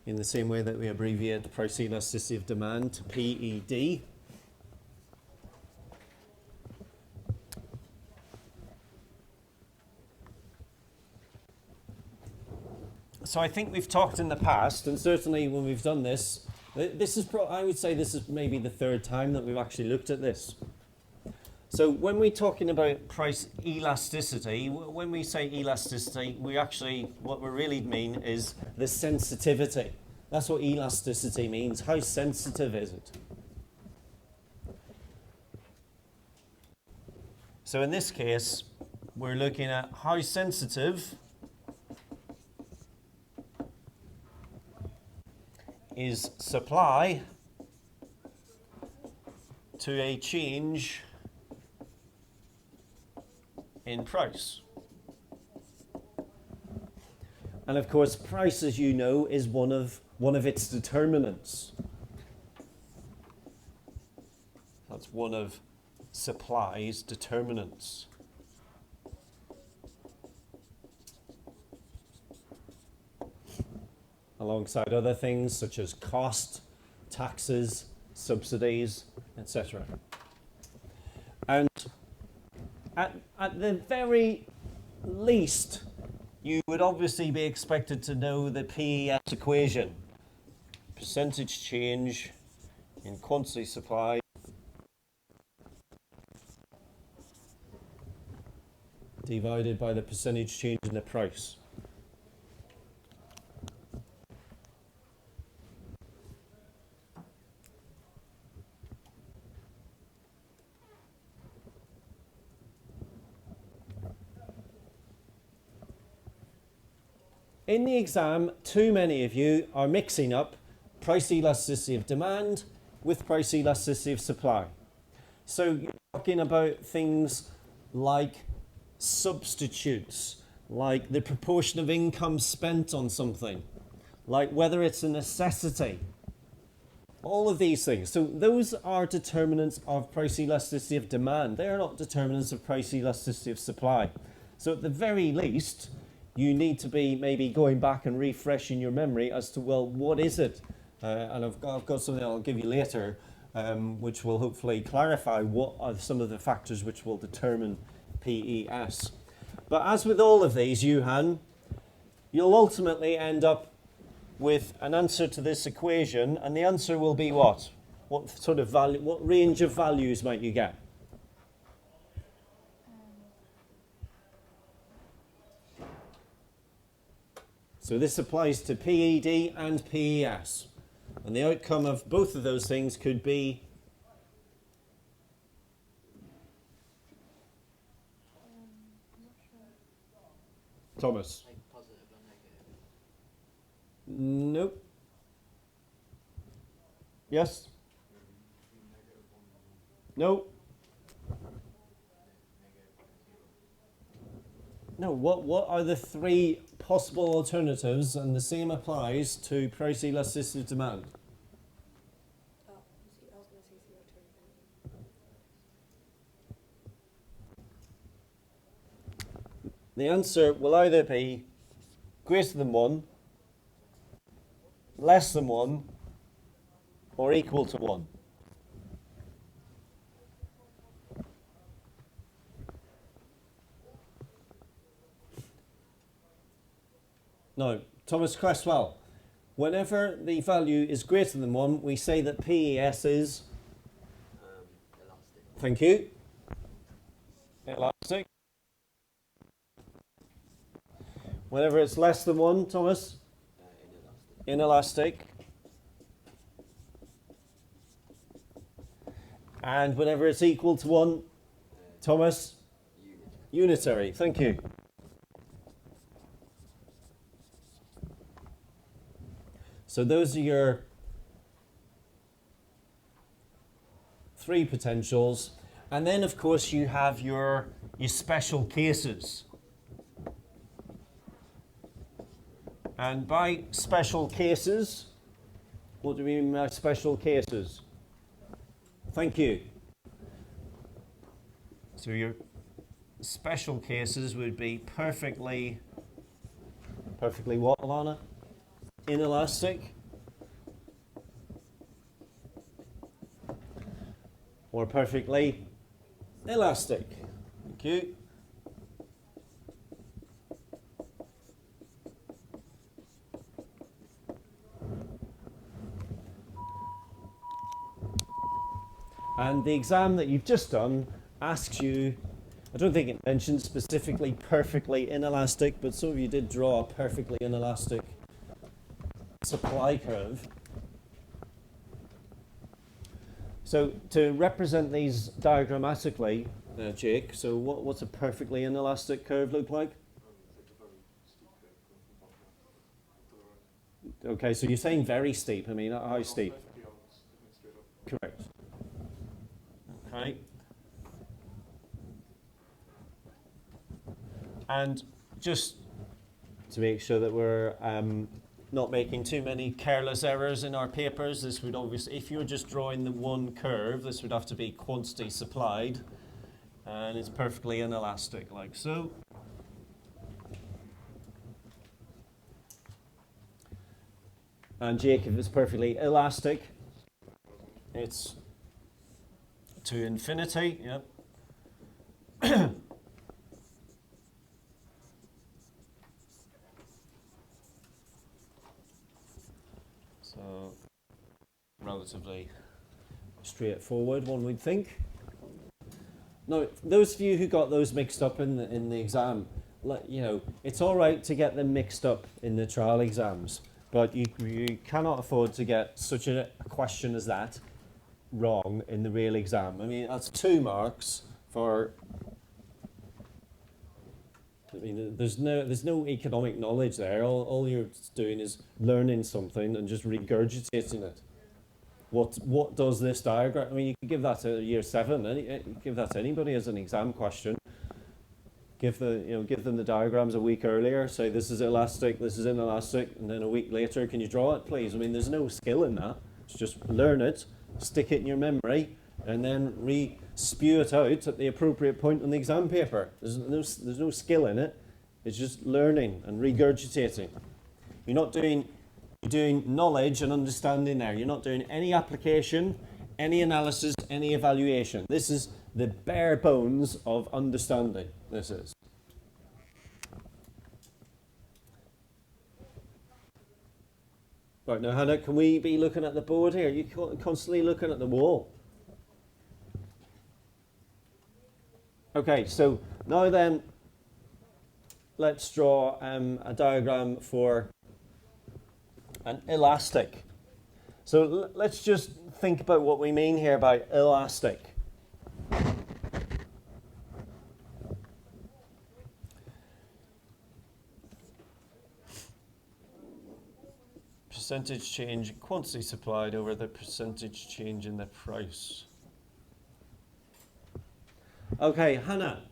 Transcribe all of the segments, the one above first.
in the same way that we abbreviate the price elasticity of demand to PED. So I think we've talked in the past, and certainly when we've done this, I would say this is maybe the third time that we've actually looked at this. So when we're talking about price elasticity, when we say elasticity, what we really mean is the sensitivity. That's what elasticity means. How sensitive is it? So in this case, we're looking at how sensitive is supply to a change in price. And of course, price, as you know, is one of its determinants. That's one of supply's determinants. Alongside other things such as cost, taxes, subsidies, etc. And at the very least, you would obviously be expected to know the PES equation. Percentage change in quantity supply divided by the percentage change in the price. In the exam, too many of you are mixing up price elasticity of demand with price elasticity of supply. So you're talking about things like substitutes, like the proportion of income spent on something, like whether it's a necessity. All of these things. So those are determinants of price elasticity of demand. They are not determinants of price elasticity of supply. So at the very least, you need to be maybe going back and refreshing your memory as to, well, what is it? And I've got something I'll give you later, which will hopefully clarify what are some of the factors which will determine PES. But as with all of these, Johan, you'll ultimately end up with an answer to this equation, and the answer will be what? What sort of value, what range of values might you get? So this applies to PED and PES. And the outcome of both of those things could be Thomas. Like positive or negative? Nope. Yes? No. No, what are the three possible alternatives? And the same applies to price elasticity of demand. Oh, I was going to say 0 to infinity. The answer will either be greater than 1, less than 1, or equal to 1. Now, Thomas Cresswell, whenever the value is greater than 1, we say that PES is? Elastic. Thank you. Elastic. Whenever it's less than 1, Thomas? Inelastic. Inelastic. And whenever it's equal to 1, Thomas? Unitary. Unitary. Thank you. So those are your three potentials. And then, of course, you have your special cases. And by special cases, what do we mean by special cases? Thank you. So your special cases would be perfectly what, Alana? Inelastic. or perfectly elastic. Thank you. And the exam that you've just done asks you, I don't think it mentions specifically perfectly inelastic, but some of you did draw a perfectly inelastic supply curve. So to represent these diagrammatically, Jake, so what's a perfectly inelastic curve look like? Okay, so you're saying very steep. I mean, how steep? Correct. Okay. And just to make sure that we're not making too many careless errors in our papers, this would obviously, if you're just drawing the one curve, this would have to be quantity supplied, and it's perfectly inelastic, like so. And Jake, if it's perfectly elastic, it's to infinity, yep. So, relatively straightforward, one would think. Now, those of you who got those mixed up in the exam, you know, it's all right to get them mixed up in the trial exams, but you cannot afford to get such a question as that wrong in the real exam. I mean, that's 2 marks for. I mean, there's no economic knowledge there. All you're doing is learning something and just regurgitating it. What does this diagram? I mean, you could give that to year 7. Give that to anybody as an exam question. Give them the diagrams a week earlier. Say this is elastic, this is inelastic, and then a week later, can you draw it, please? I mean, there's no skill in that. It's just learn it, stick it in your memory, and then spew it out at the appropriate point on the exam paper. There's no skill in it. It's just learning and regurgitating. You're doing knowledge and understanding there. You're not doing any application, any analysis, any evaluation. This is the bare bones of understanding. This is. Right, now Hannah, can we be looking at the board here? You're constantly looking at the wall. Okay, so now then, let's draw a diagram for an elastic. So let's just think about what we mean here by elastic. Percentage change in quantity supplied over the percentage change in the price. Okay, Hannah.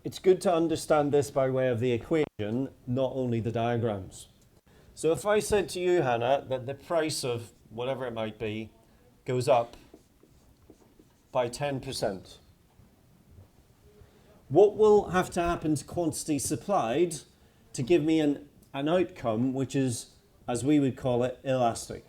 It's good to understand this by way of the equation, not only the diagrams. So if I said to you, Hannah, that the price of whatever it might be goes up by 10%, what will have to happen to quantity supplied to give me an outcome which is, as we would call it, elastic?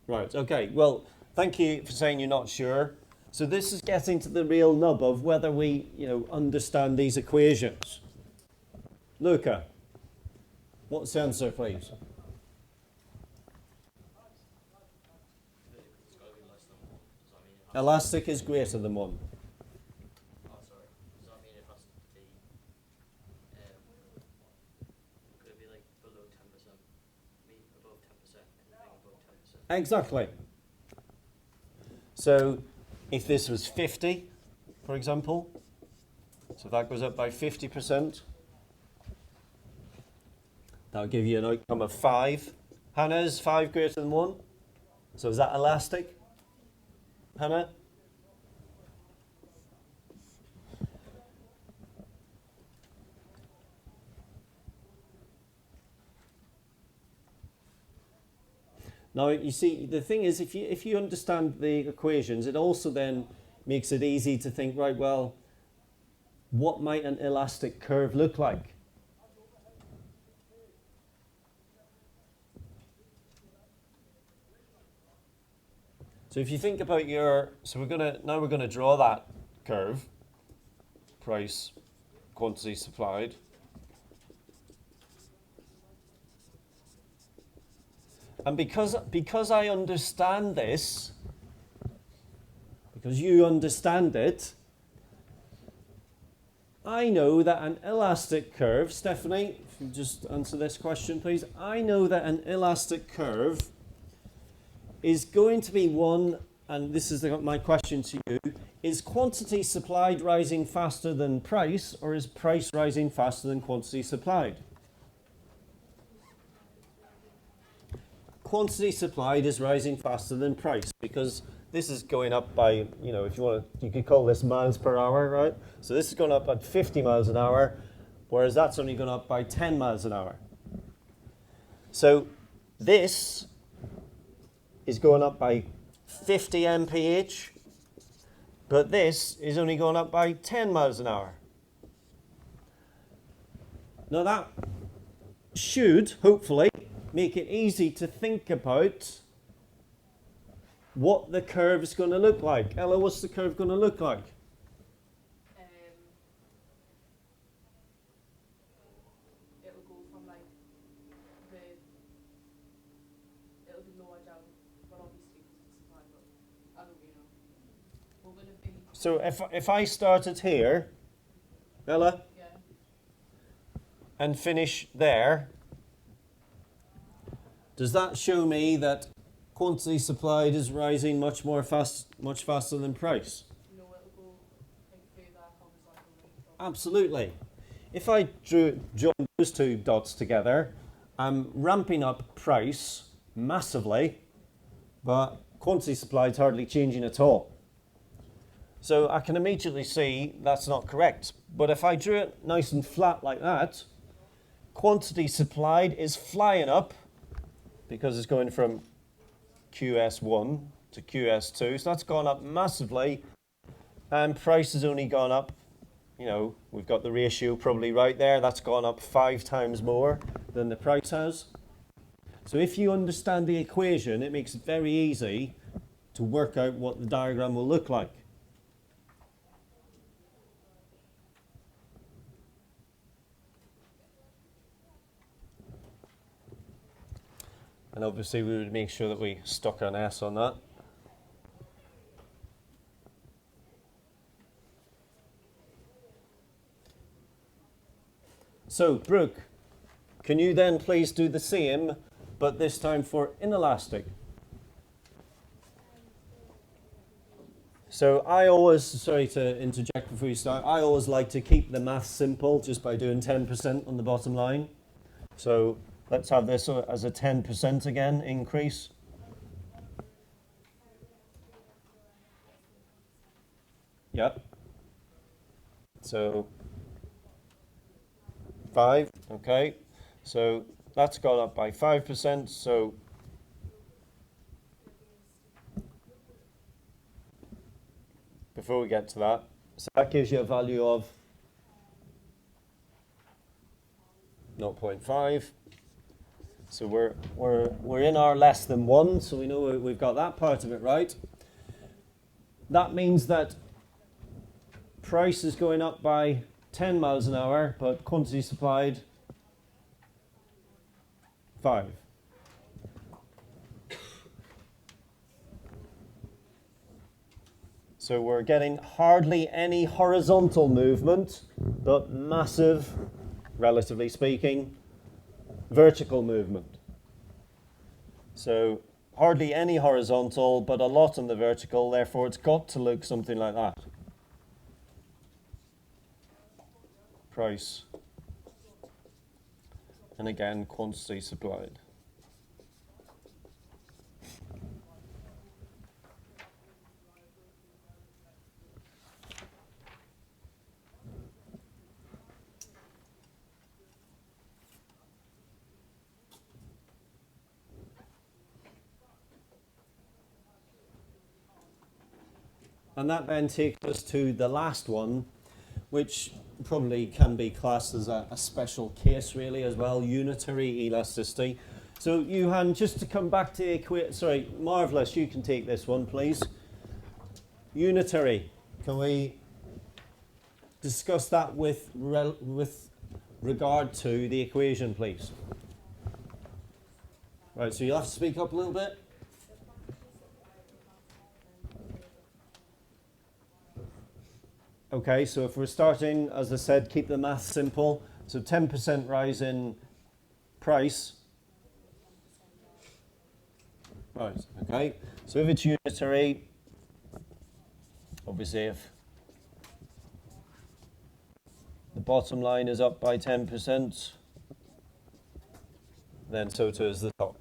Right, okay, well, thank you for saying you're not sure. So this is getting to the real nub of whether we, understand these equations. Luca, what's the answer, please? Elastic is greater than 1. Oh, sorry. Does that mean it has to be, could it be like below 10%? I mean, above 10%, anything above 10%? Exactly. So if this was 50, for example, so that goes up by 50%, that'll give you an outcome of 5. Hannah, is 5 greater than 1? So is that elastic? Hannah? Now, you see, the thing is, if you understand the equations, it also then makes it easy to think, right, well, what might an elastic curve look like? So if you think about so we're gonna draw that curve, price, quantity supplied. And because I understand this, because you understand it, I know that an elastic curve, Stephanie, if you just answer this question, please. I know that an elastic curve is going to be one, and this is my question to you, is quantity supplied rising faster than price, or is price rising faster than quantity supplied? Quantity supplied is rising faster than price because this is going up by, if you want to, you could call this miles per hour, right? So this is going up at 50 miles an hour, whereas that's only going up by 10 miles an hour. So this is going up by 50 mph, but this is only going up by 10 miles an hour. Now that should, hopefully, make it easy to think about what the curve is going to look like. Ella, what's the curve going to look like? It'll go from like it'll be lower down, but obviously because it's supply, but I don't really know. We're going to be. So if I started here, Ella, Yeah. and finish there, does that show me that quantity supplied is rising much faster than price? No, it'll go like further horizontally. Absolutely. If I join those two dots together, I'm ramping up price massively, but quantity supplied is hardly changing at all. So I can immediately see that's not correct. But if I drew it nice and flat like that, quantity supplied is flying up because it's going from QS1 to QS2. So that's gone up massively. And price has only gone up, we've got the ratio probably right there. That's gone up 5 times more than the price has. So if you understand the equation, it makes it very easy to work out what the diagram will look like. And obviously we would make sure that we stuck an S on that. So, Brooke, can you then please do the same, but this time for inelastic? So I always, sorry to interject before you start, I always like to keep the math simple just by doing 10% on the bottom line. So let's have this as a 10% again, increase. Yep. So 5, okay. So that's gone up by 5%, so before we get to that, so that gives you a value of 0.5. So we're in our less than 1, so we know we've got that part of it right. That means that price is going up by 10 miles an hour, but quantity supplied 5. So we're getting hardly any horizontal movement, but massive, relatively speaking, vertical movement. So hardly any horizontal, but a lot on the vertical, therefore it's got to look something like that. Price. And again, quantity supplied. And that then takes us to the last one, which probably can be classed as a special case really as well, unitary elasticity. So Johan, just to come back to the equation, sorry, Marvellous, you can take this one please. Unitary, can we discuss that with regard to the equation please? Right, so you'll have to speak up a little bit. Okay, so if we're starting, as I said, keep the math simple. So 10% rise in price. Right, okay. So if it's unitary, obviously if the bottom line is up by 10%, then so too is the top.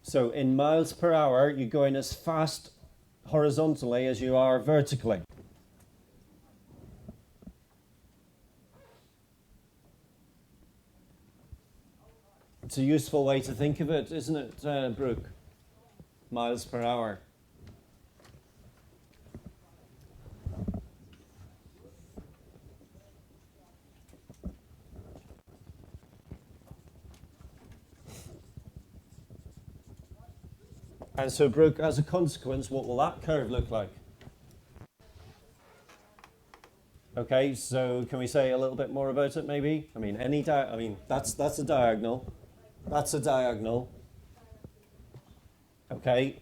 So in miles per hour, you're going as fast horizontally as you are vertically. It's a useful way to think of it, isn't it, Brooke? Miles per hour. And so, Brooke, as a consequence, what will that curve look like? Okay, so can we say a little bit more about it, maybe? I mean, that's a diagonal. That's a diagonal. Okay.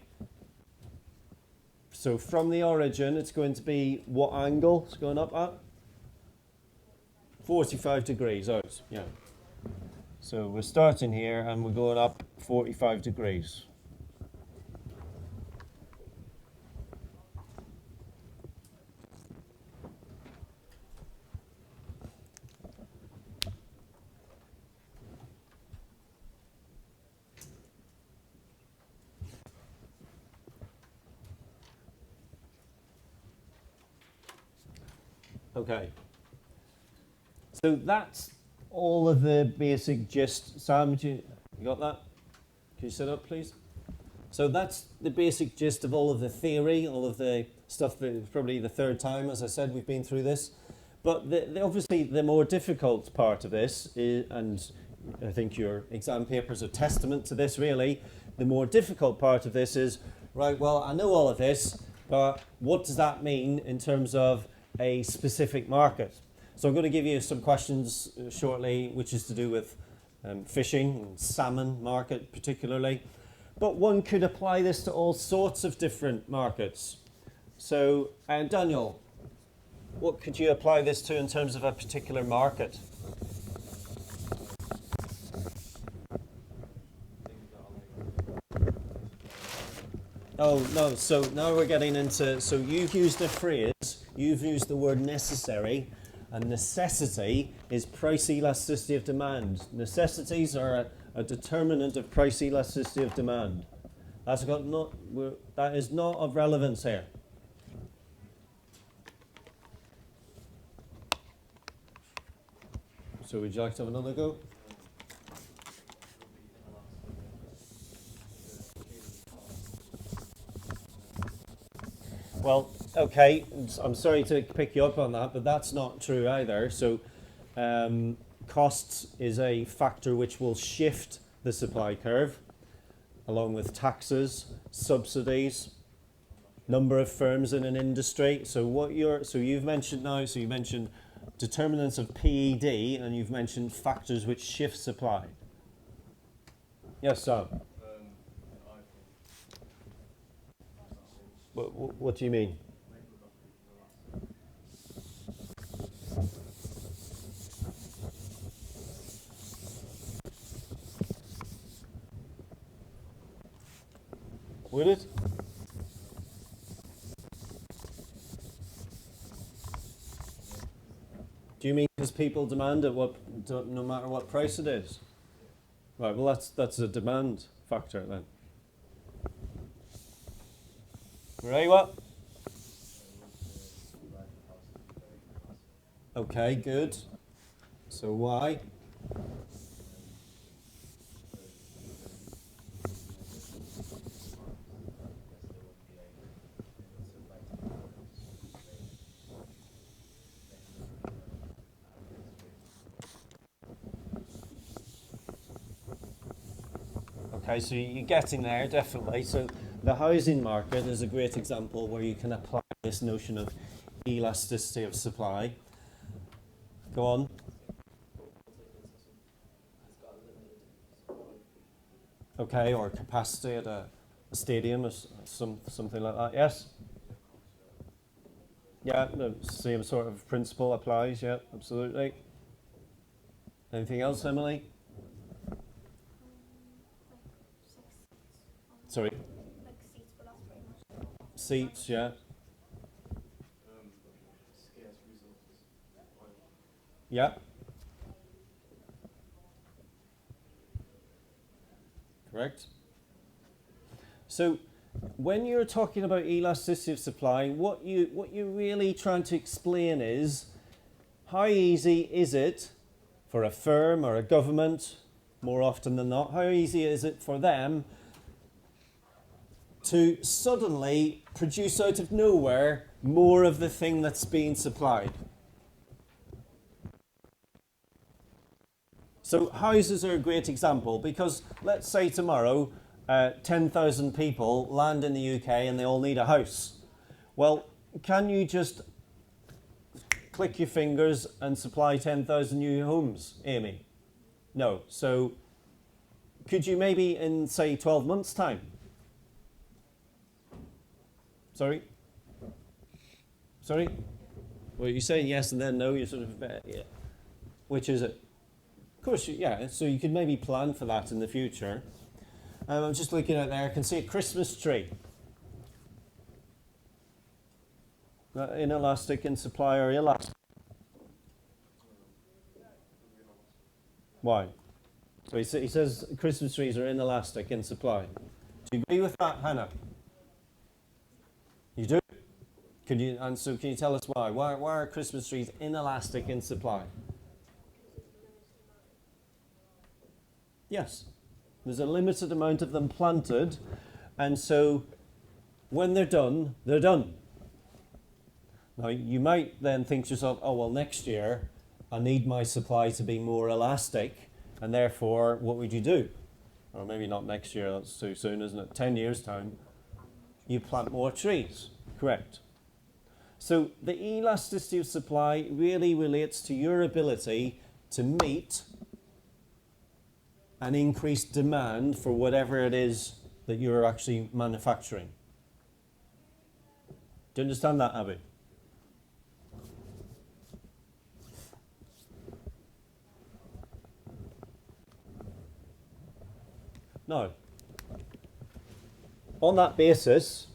So from the origin, it's going to be what angle it's going up at? 45 degrees out, yeah. So we're starting here and we're going up 45 degrees. Okay. So that's all of the basic gist. Sam, you got that? Can you sit up, please? So that's the basic gist of all of the theory, all of the stuff that is probably the third time, as I said, we've been through this. But obviously the more difficult part of this is, and I think your exam papers are testament to this really, the more difficult part of this is, right, well, I know all of this, but what does that mean in terms of a specific market? So I'm going to give you some questions shortly, which is to do with fishing and salmon market particularly. But one could apply this to all sorts of different markets. So, Daniel, what could you apply this to in terms of a particular market? Oh, no, so now we're getting into, so you've used a phrase, you've used the word necessary, and necessity is price elasticity of demand. Necessities are a determinant of price elasticity of demand. That is not of relevance here. So would you like to have another go? Well, okay, I'm sorry to pick you up on that, but that's not true either. So costs is a factor which will shift the supply curve, along with taxes, subsidies, number of firms in an industry. So you've mentioned determinants of PED, and you've mentioned factors which shift supply. Yes, Sam. What do you mean? Would it? Do you mean because people demand it no matter what price it is? Right, well that's a demand factor then. Right, what? Okay, good. So why? Okay, so you're getting there, definitely. So the housing market is a great example where you can apply this notion of elasticity of supply. Go on. Okay, or capacity at a stadium or something like that. Yes? Yeah, the same sort of principle applies, yeah, absolutely. Anything else, Emily? Sorry? Like seats, but that's pretty much. Seats, yeah. Scarce resources. Yeah. Correct. So when you're talking about elasticity of supply, what you're really trying to explain is how easy is it for a firm or a government, more often than not, how easy is it for them to suddenly produce out of nowhere more of the thing that's being supplied? So houses are a great example because let's say tomorrow 10,000 people land in the UK and they all need a house. Well, can you just click your fingers and supply 10,000 new homes, Amy? No. So could you maybe in, say, 12 months' time? Sorry? Sorry? Well, you're saying yes and then no, you're sort of, yeah. Which is it? Of course, yeah, so you could maybe plan for that in the future. I'm just looking out there, I can see a Christmas tree. Inelastic in supply or elastic? Why? So he says Christmas trees are inelastic in supply. Do you agree with that, Hannah? You do? Can you tell us why? Why are Christmas trees inelastic in supply? Yes. There's a limited amount of them planted, and so when they're done, they're done. Now, you might then think to yourself, oh, well, next year I need my supply to be more elastic, and therefore, what would you do? Or maybe not next year, that's too soon, isn't it? 10 years' time, you plant more trees. Correct. So the elasticity of supply really relates to your ability to meet an increased demand for whatever it is that you're actually manufacturing. Do you understand that, Abby? Now, on that basis,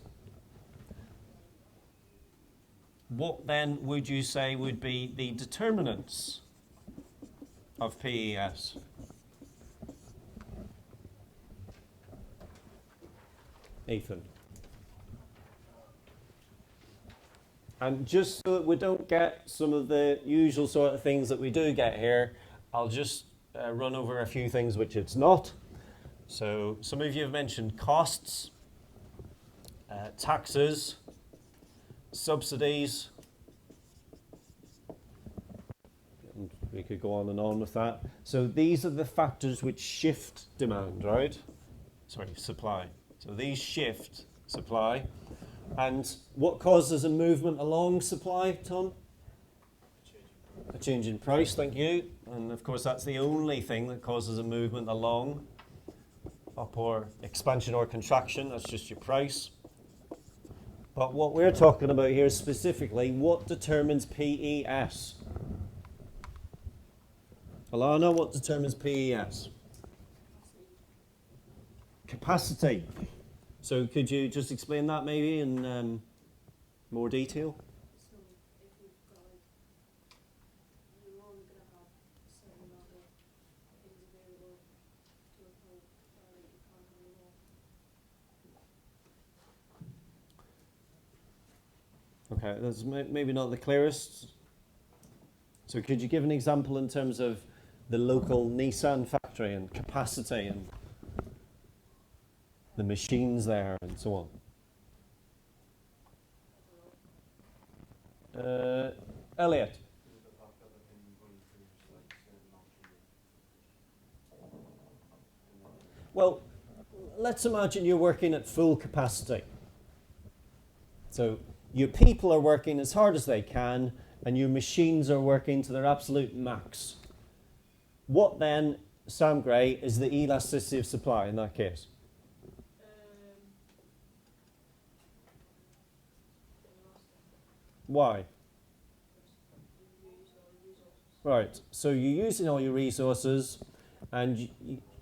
what then would you say would be the determinants of PES? Ethan. And just so that we don't get some of the usual sort of things that we do get here, I'll just run over a few things which it's not. So some of you have mentioned costs, taxes, subsidies. And we could go on and on with that. So these are the factors which shift demand, right? Sorry, supply. So these shift supply. And what causes a movement along supply, Tom? A change in price, thank you. And of course that's the only thing that causes a movement along, up or expansion or contraction, that's just your price. But what we're talking about here specifically, what determines PES? Alana, what determines PES? Capacity. So could you just explain that maybe in more detail? So if you've got like, you're only going to have a certain amount of things available to a point where you can't have any more. Okay, that's maybe not the clearest. So could you give an example in terms of the local Nissan factory and capacity and the machines there and so on? Elliot. Well, let's imagine you're working at full capacity. So your people are working as hard as they can, and your machines are working to their absolute max. What then, Sam Gray, is the elasticity of supply in that case? Why? Right, so you're using all your resources, and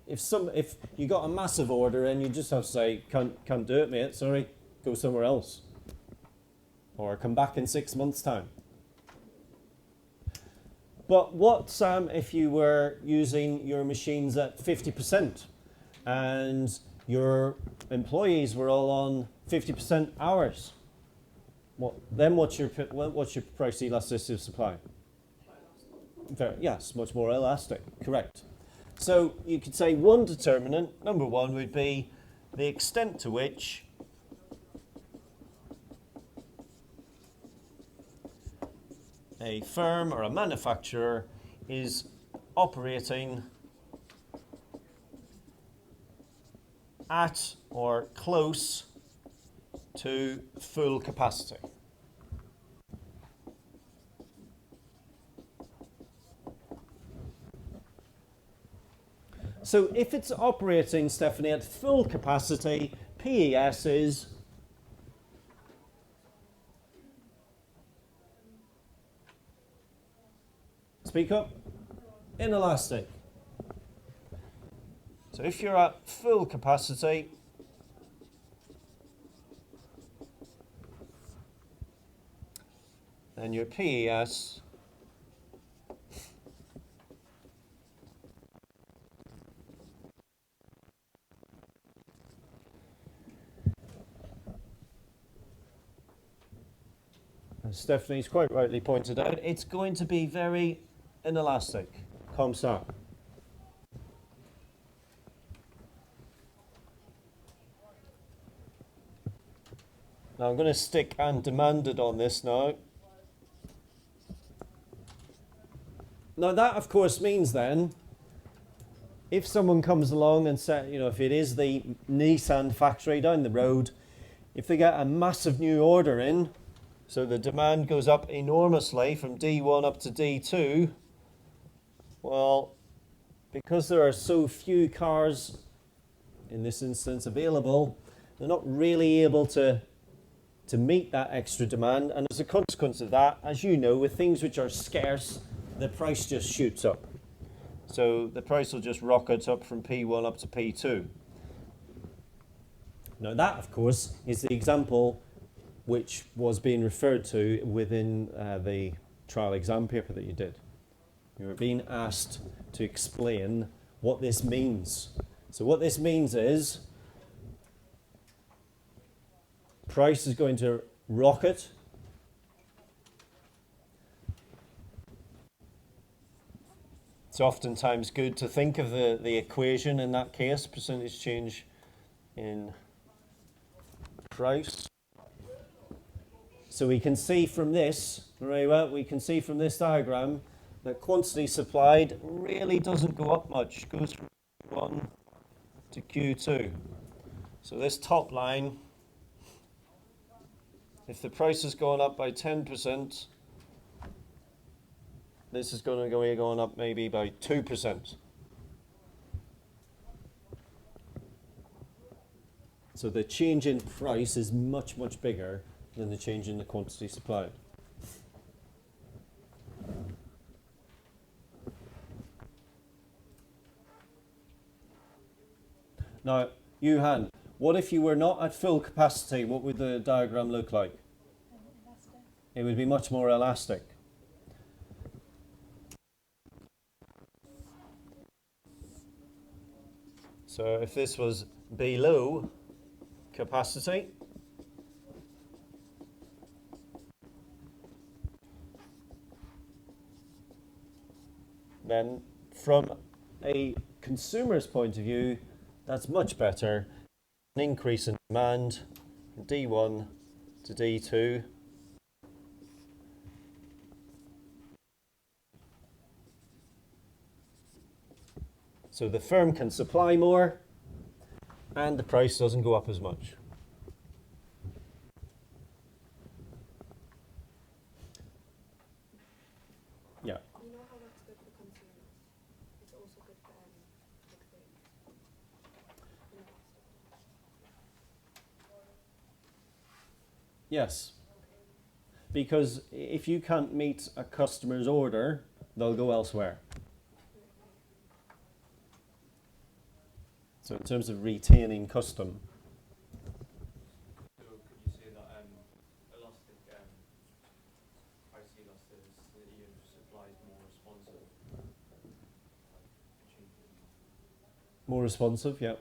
if you got a massive order and you just have to say, can't do it, mate, sorry, go somewhere else. Or come back in 6 months' time. But what, Sam, if you were using your machines at 50% and your employees were all on 50% hours? What's your price elasticity of supply? Yes, much more elastic, correct. So you could say one determinant, number one, would be the extent to which a firm or a manufacturer is operating at or close to full capacity. So if it's operating, Stephanie, at full capacity, PES is speak up. Inelastic. So if you're at full capacity, then your PES as Stephanie's quite rightly pointed out, it's going to be very inelastic. Comme ça. Now I'm going to stick and demanded on this now. Now that of course means then, if someone comes along and says, if it is the Nissan factory down the road, if they get a massive new order in, so the demand goes up enormously from D1 up to D2, well, because there are so few cars, in this instance, available, they're not really able to meet that extra demand. And as a consequence of that, as you know, with things which are scarce, the price just shoots up. So the price will just rocket up from P1 up to P2. Now that, of course, is the example which was being referred to within the trial exam paper that you did. You were being asked to explain what this means. So what this means is price is going to rocket. It's oftentimes good to think of the equation in that case, percentage change in price. So we can see from this, very well, we can see from this diagram that quantity supplied really doesn't go up much. It goes from Q1 to Q2. So this top line, if the price has gone up by 10%, this is going to go going up maybe by 2%. So the change in price is much, much bigger than the change in the quantity supplied. Now, Johan, what if you were not at full capacity? What would the diagram look like? Elastic. It would be much more elastic. So if this was below capacity, then from a consumer's point of view, that's much better. An increase in demand from D1 to D2. So the firm can supply more, and the price doesn't go up as much. Yeah. You know how that's good for consumers? It's also good for like the investor. Yes. Because if you can't meet a customer's order, they'll go elsewhere. So in terms of retaining custom, So could you say that elastic price elasticity of supply is more responsive? more responsive, yeah.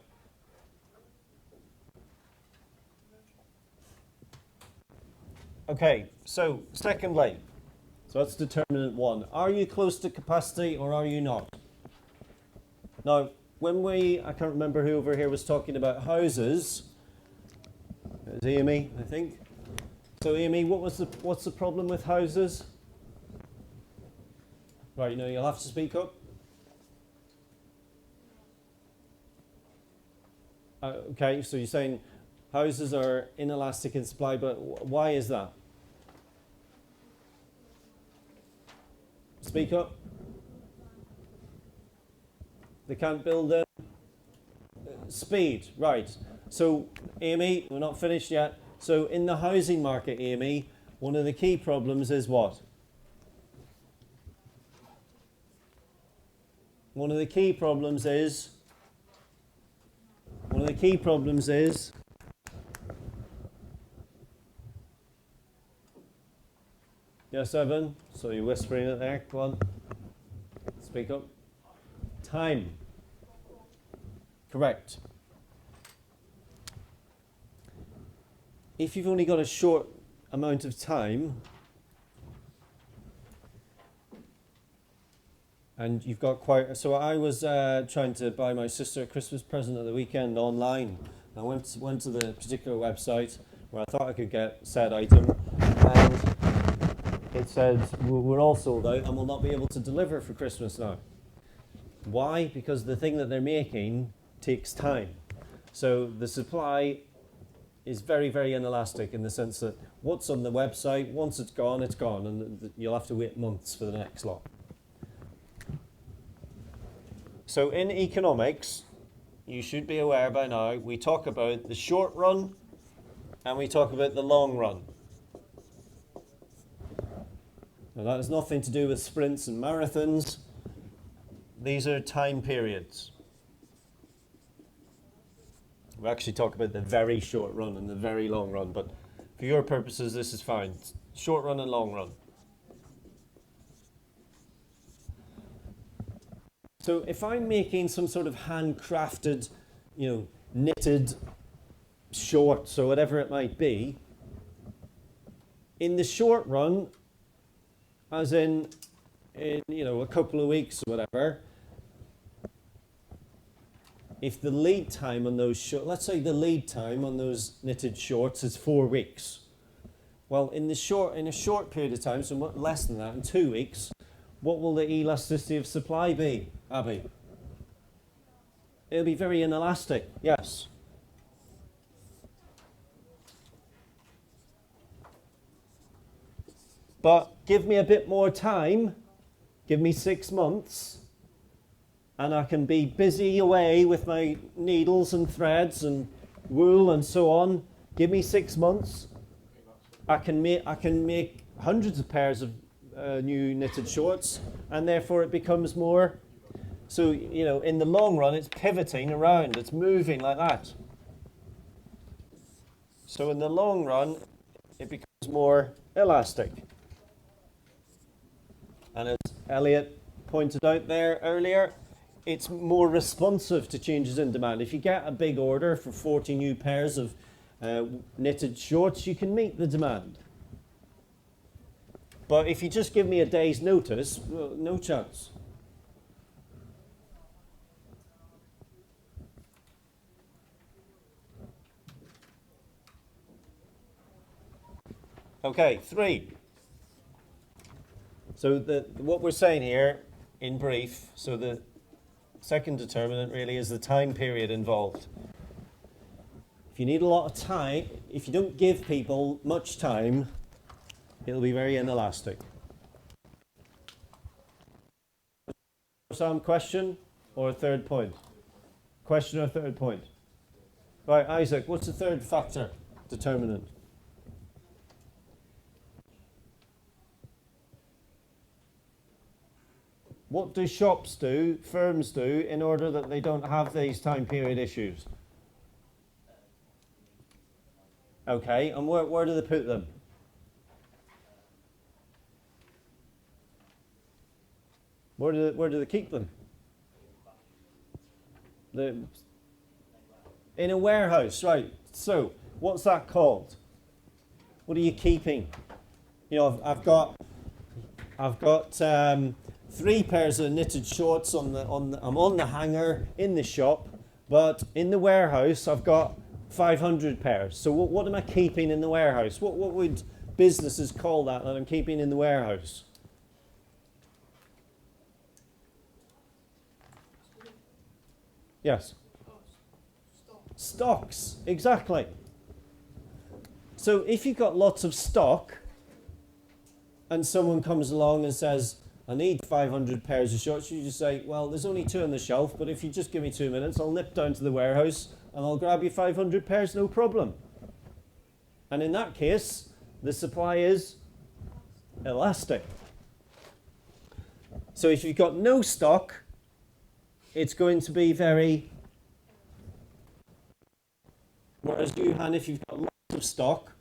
Okay, so secondly, so that's determinant 1. Are you close to capacity or are you not? Now, I can't remember who over here was talking about houses. It was Amy, I think. So Amy, what's the problem with houses? Right, no, you'll have to speak up. Okay, so you're saying houses are inelastic in supply, but why is that? Speak up. They can't build them. Speed, right. So, Amy, we're not finished yet. So, in the housing market, Amy, one of the key problems is what? One of the key problems is yes, Evan. So you're whispering it there. Go on. Speak up. Time. Correct. If you've only got a short amount of time and you've got quite... So I was trying to buy my sister a Christmas present at the weekend online. I went to the particular website where I thought I could get said item, and it said, we're all sold out and will not be able to deliver for Christmas now. Why? Because the thing that they're making takes time. So the supply is very, very inelastic in the sense that what's on the website, once it's gone, and you'll have to wait months for the next lot. So in economics, you should be aware by now, we talk about the short run and we talk about the long run. Now that has nothing to do with sprints and marathons. These are time periods. We actually talk about the very short run and the very long run, but for your purposes, this is fine. Short run and long run. So if I'm making some sort of handcrafted, knitted shorts or whatever it might be, in the short run, as in a couple of weeks or whatever, if the lead time on those let's say the lead time on those knitted shorts is 4 weeks. Well, in a short period of time, so less than that, in 2 weeks, what will the elasticity of supply be, Abby? It'll be very inelastic, yes. But give me a bit more time, give me 6 months, and I can be busy away with my needles and threads and wool and so on. Give me 6 months. I can make hundreds of pairs of new knitted shorts, and therefore it becomes more. So, in the long run, it's pivoting around. It's moving like that. So in the long run, it becomes more elastic. And as Elliot pointed out there earlier, it's more responsive to changes in demand. If you get a big order for 40 new pairs of knitted shorts, you can meet the demand. But if you just give me a day's notice, well, no chance. Okay, 3. So what we're saying here, in brief, so the second determinant really is the time period involved. If you need a lot of time, if you don't give people much time, it'll be very inelastic. Some question or a third point? Question or third point? Right, Isaac, what's the third factor, determinant? What do shops do, firms do, in order that they don't have these time period issues? Okay, and where do they put them? Where do they keep them? In a warehouse, right. So, what's that called? What are you keeping? You know, I've got 3 pairs of knitted shorts I'm on the hanger in the shop, but in the warehouse I've got 500 pairs. So what am I keeping in the warehouse? What would businesses call that I'm keeping in the warehouse? Yes. Stocks, exactly. So if you've got lots of stock and someone comes along and says, I need 500 pairs of shorts, you just say, well, there's only 2 on the shelf, but if you just give me 2 minutes, I'll nip down to the warehouse and I'll grab you 500 pairs, no problem. And in that case, the supply is elastic. So if you've got no stock, it's going to be very... Whereas Johan, if you've got lots of stock,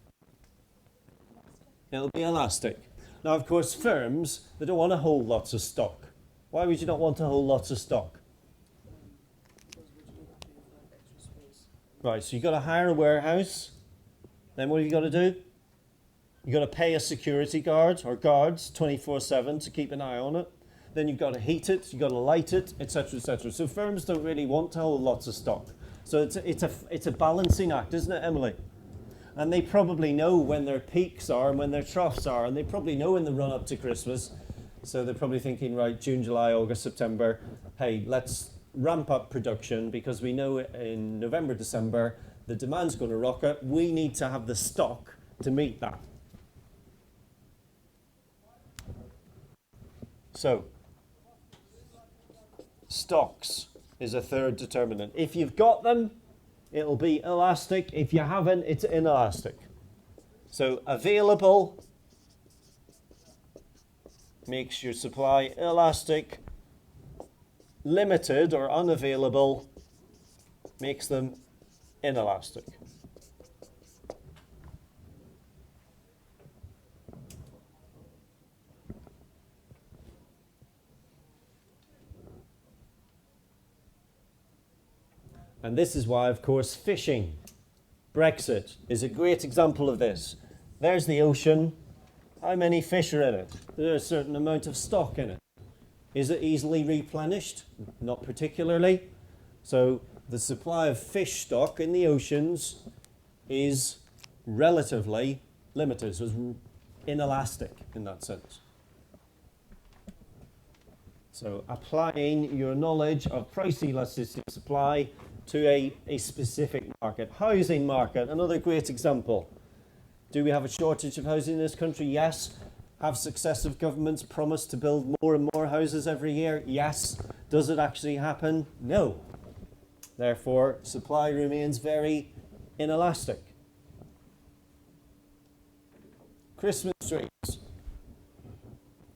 it'll be elastic. Now, of course, firms, they don't want to hold lots of stock. Why would you not want to hold lots of stock? Right, so you've got to hire a warehouse. Then what have you got to do? You've got to pay a security guard or guards 24/7 to keep an eye on it. Then you've got to heat it, you've got to light it, etc., etc. So firms don't really want to hold lots of stock. So it's a balancing act, isn't it, Emily? And they probably know when their peaks are and when their troughs are, and they probably know in the run up to Christmas. So they're probably thinking, right, June, July, August, September, hey, let's ramp up production because we know in November, December, the demand's going to rocket. We need to have the stock to meet that. So, stocks is a third determinant. If you've got them, it'll be elastic. If you haven't, it's inelastic. So available makes your supply elastic. Limited or unavailable makes them inelastic. And this is why, of course, fishing, Brexit, is a great example of this. There's the ocean. How many fish are in it? There's a certain amount of stock in it. Is it easily replenished? Not particularly. So the supply of fish stock in the oceans is relatively limited. So it's inelastic in that sense. So applying your knowledge of price elasticity of supply to a specific market. Housing market, another great example. Do we have a shortage of housing in this country? Yes. Have successive governments promised to build more and more houses every year? Yes. Does it actually happen? No. Therefore, supply remains very inelastic. Christmas trees.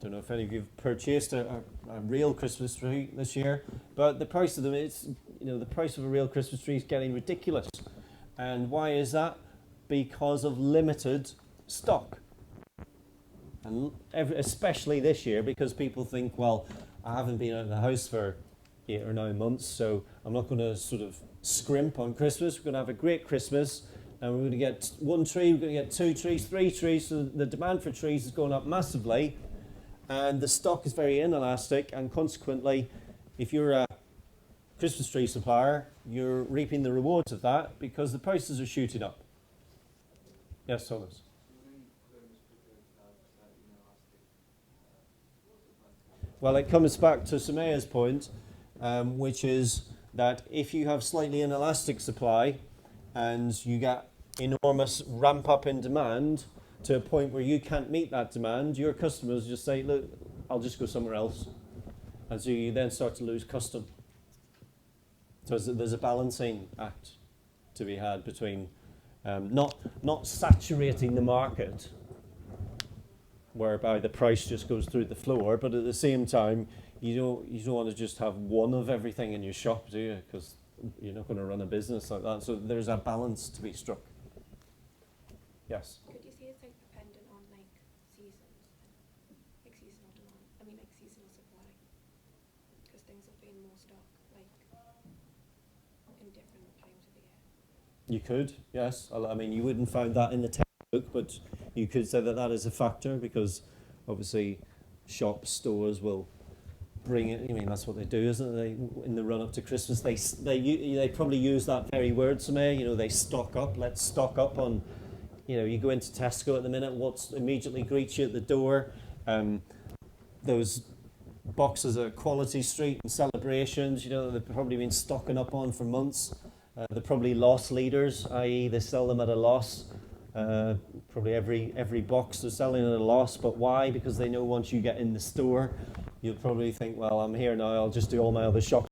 Don't know if any of you have purchased a real Christmas tree this year, but the price of them, the price of a real Christmas tree is getting ridiculous. And why is that? Because of limited stock. And especially this year, because people think, well, I haven't been out of the house for 8 or 9 months, so I'm not going to sort of scrimp on Christmas. We're going to have a great Christmas, and we're going to get 1 tree, we're going to get 2 trees, 3 trees, so the demand for trees is going up massively, and the stock is very inelastic, and consequently, if you're a Christmas tree supplier, you're reaping the rewards of that because the prices are shooting up. Yes, Thomas? Well, it comes back to Sumaya's point, which is that if you have slightly inelastic supply, and you get enormous ramp up in demand to a point where you can't meet that demand, your customers just say, look, I'll just go somewhere else. And so you then start to lose custom. So there's a balancing act to be had between not saturating the market, whereby the price just goes through the floor, but at the same time, you don't want to just have one of everything in your shop, do you? Because you're not going to run a business like that. So there's a balance to be struck. Yes. Could you say it's like dependent on like seasons, like seasonal demand? I mean like seasonal supply, because things will be in more stock like in different times of the year. You could, yes. I mean, you wouldn't find that in the textbook, but you could say that that is a factor because obviously shops, stores will bring it. I mean, that's what they do, isn't it? They, in the run up to Christmas, they probably use that very word, Samay. You know, they stock up. Let's stock up on. You know, you go into Tesco at the minute. What's immediately greets you at the door? Those boxes of Quality Street and Celebrations. You know, they've probably been stocking up on for months. They're probably loss leaders, i.e., they sell them at a loss. Probably every box they're selling at a loss. But why? Because they know once you get in the store, you'll probably think, well, I'm here now. I'll just do all my other shopping